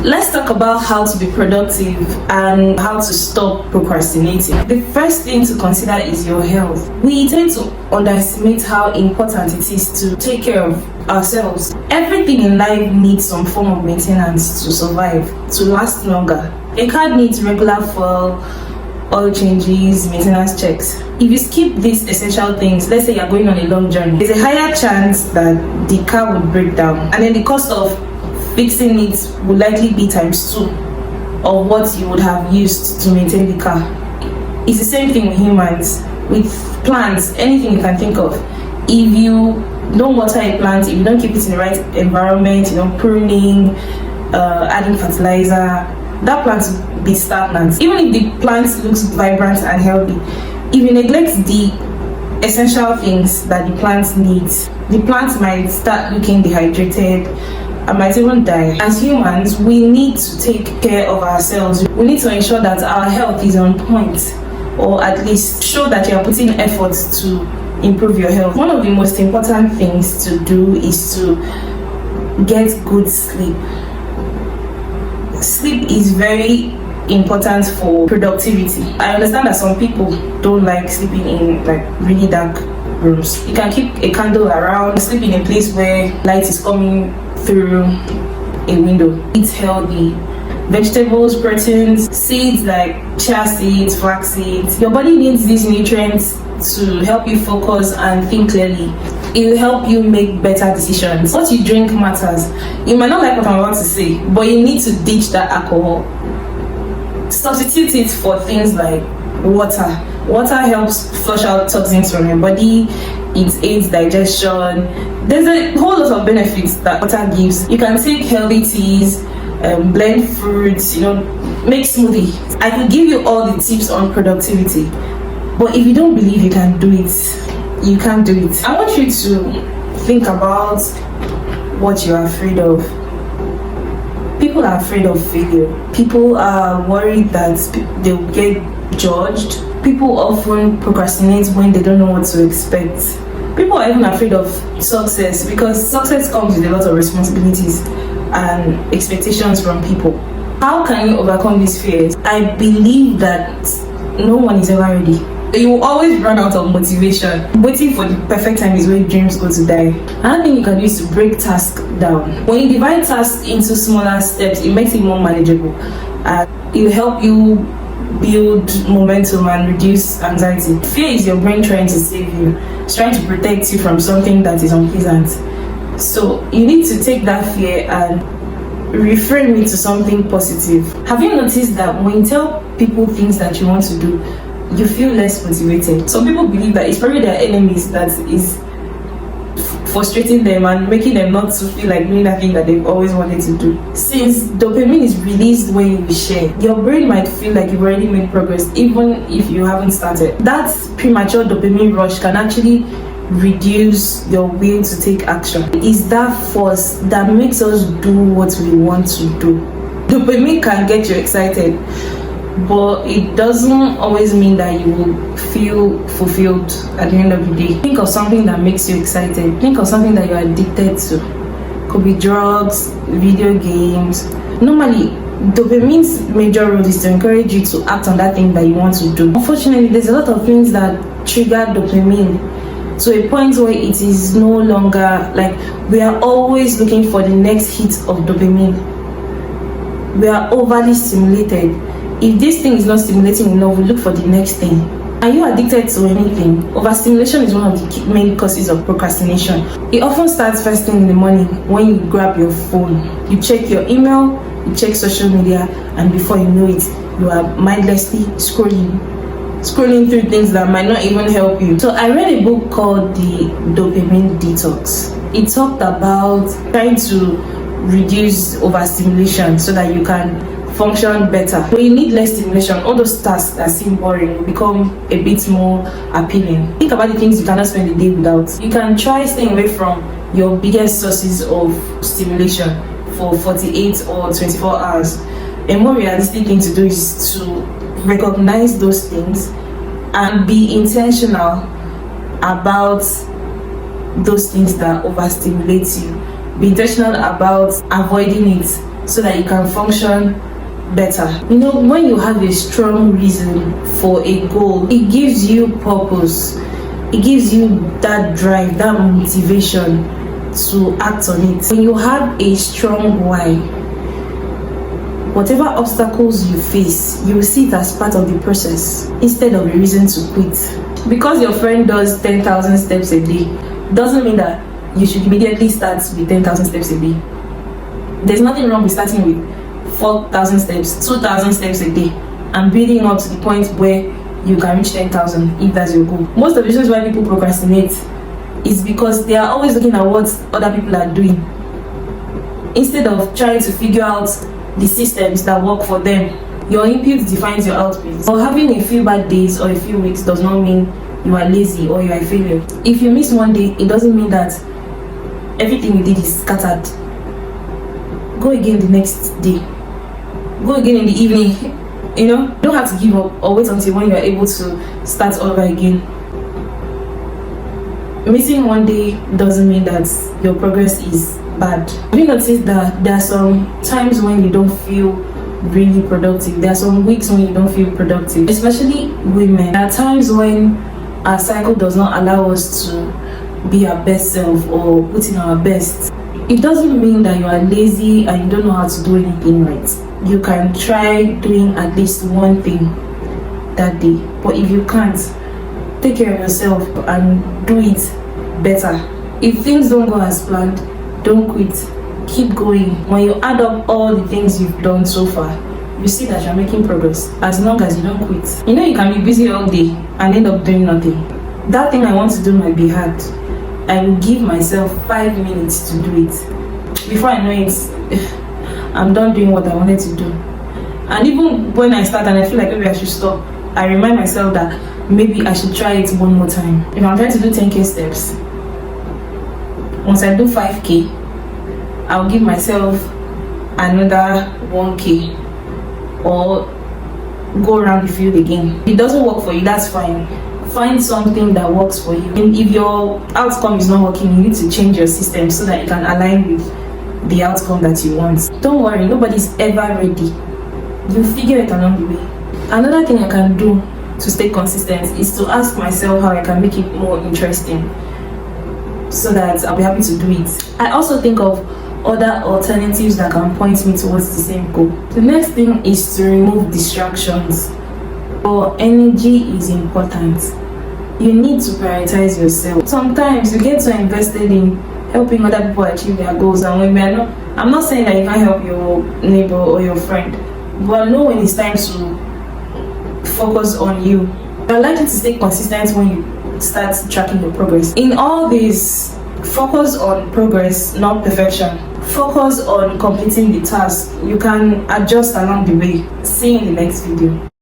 Let's talk about how to be productive and how to stop procrastinating. The first thing to consider is your health. We tend to underestimate how important it is to take care of ourselves. Everything in life needs some form of maintenance to survive, to last longer. A car needs regular fuel, oil changes, maintenance checks. If you skip these essential things, let's say you're going on a long journey, there's a higher chance that the car will break down, and then the cost of fixing it will likely be ×2 of what you would have used to maintain the car. It's the same thing with humans, with plants, anything you can think of. If you don't water a plant, if you don't keep it in the right environment, pruning, adding fertilizer, that plant will be stagnant. Even if the plant looks vibrant and healthy, if you neglect the essential things that the plant needs, the plant might start looking dehydrated and might even die. As humans, we need to take care of ourselves. We need to ensure that our health is on point, or at least show that you are putting efforts to improve your health. One of the most important things to do is to get good sleep. Sleep is very important for productivity. I understand that some people don't like sleeping in really dark rooms. You can keep a candle around, sleep in a place where light is coming through a window. Eat healthy. Vegetables, proteins, seeds like chia seeds, flax seeds. Your body needs these nutrients to help you focus and think clearly. It will help you make better decisions. What you drink matters. You might not like what I'm about to say, but you need to ditch that alcohol. Substitute it for things like water. Water helps flush out toxins from your body. It aids digestion. There's a whole lot of benefits that water gives. You can take healthy teas, blend fruits, make smoothie. I could give you all the tips on productivity, but if you don't believe you can do it, you can't do it. I want you to think about what you're afraid of. People are afraid of failure. People are worried that they'll get judged. People often procrastinate when they don't know what to expect. People are even afraid of success because success comes with a lot of responsibilities and expectations from people. How can you overcome these fears? I believe that no one is ever ready. You will always run out of motivation. Waiting for the perfect time is where dreams go to die. Another thing you can do is to break tasks down. When you divide tasks into smaller steps, it makes it more manageable. It will help you build momentum and reduce anxiety. Fear is your brain trying to save you. It's trying to protect you from something that is unpleasant. So you need to take that fear and reframe it to something positive. Have you noticed that when you tell people things that you want to do, you feel less motivated? Some people believe that it's probably their enemies that is frustrating them and making them not to feel like doing that thing that they've always wanted to do. Since dopamine is released when you share, your brain might feel like you've already made progress even if you haven't started. That premature dopamine rush can actually reduce your will to take action. It's that force that makes us do what we want to do. Dopamine can get you excited, but it doesn't always mean that you will feel fulfilled at the end of the day. Think of something that makes you excited. Think of something that you're addicted to. Could be drugs, video games. Normally, dopamine's major role is to encourage you to act on that thing that you want to do. Unfortunately, there's a lot of things that trigger dopamine to a point where it is no longer we are always looking for the next hit of dopamine. We are overly stimulated. If this thing is not stimulating enough, we look for the next thing. Are you addicted to anything? Overstimulation is one of the main causes of procrastination. It often starts first thing in the morning when you grab your phone. You check your email, you check social media, and before you know it, you are mindlessly scrolling through things that might not even help you. So I read a book called The Dopamine Detox. It talked about trying to reduce overstimulation so that you can function better. When you need less stimulation, all those tasks that seem boring will become a bit more appealing. Think about the things you cannot spend the day without. You can try staying away from your biggest sources of stimulation for 48 or 24 hours. A more realistic thing to do is to recognize those things and be intentional about those things that overstimulate you. Be intentional about avoiding it. so that you can function better. You know, when you have a strong reason for a goal, it gives you purpose, it gives you that drive, that motivation to act on it. When you have a strong why, whatever obstacles you face, you will see it as part of the process instead of a reason to quit. Because your friend does 10,000 steps a day doesn't mean that you should immediately start with 10,000 steps a day. There's nothing wrong with starting with 4,000 steps, 2,000 steps a day, and building up to the point where you can reach 10,000 if that's your goal. Most of the reasons why people procrastinate is because they are always looking at what other people are doing instead of trying to figure out the systems that work for them. Your input defines your output. So having a few bad days or a few weeks does not mean you are lazy or you are a failure. If you miss one day, it doesn't mean that everything you did is scattered. Go again the next day. Go again in the evening. You know, you don't have to give up or wait until when you are able to start over again. Missing one day doesn't mean that your progress is bad. Have you noticed that there are some times when you don't feel really productive? There are some weeks when you don't feel productive, especially women. There are times when our cycle does not allow us to be our best self or put in our best. It doesn't mean that you are lazy and you don't know how to do anything right. You can try doing at least one thing that day, but if you can't, take care of yourself and do it better. If things don't go as planned, don't quit. Keep going. When you add up all the things you've done so far, you see that you're making progress as long as you don't quit. You know, you can be busy all day and end up doing nothing. That thing I want to do might be hard. I will give myself 5 minutes to do it. Before I know it, I'm done doing what I wanted to do. And even when I start and I feel like maybe I should stop, I remind myself that maybe I should try it one more time. If I'm trying to do 10k steps, once I do 5k, I'll give myself another 1k or go around the field again. If it doesn't work for you, that's fine. Find something that works for you. And if your outcome is not working, you need to change your system so that it can align with the outcome that you want. Don't worry, nobody's ever ready. You figure it along the way. Another thing I can do to stay consistent is to ask myself how I can make it more interesting so that I'll be happy to do it. I also think of other alternatives that can point me towards the same goal. The next thing is to remove distractions. Your energy is important. You need to prioritize yourself. Sometimes you get so invested in helping other people achieve their goals, and when we are not, I'm not saying that you can't help your neighbor or your friend, but know when it's time to focus on you. I'd like you to stay consistent when you start tracking your progress. In all this, focus on progress, not perfection. Focus on completing the task. You can adjust along the way. See you in the next video.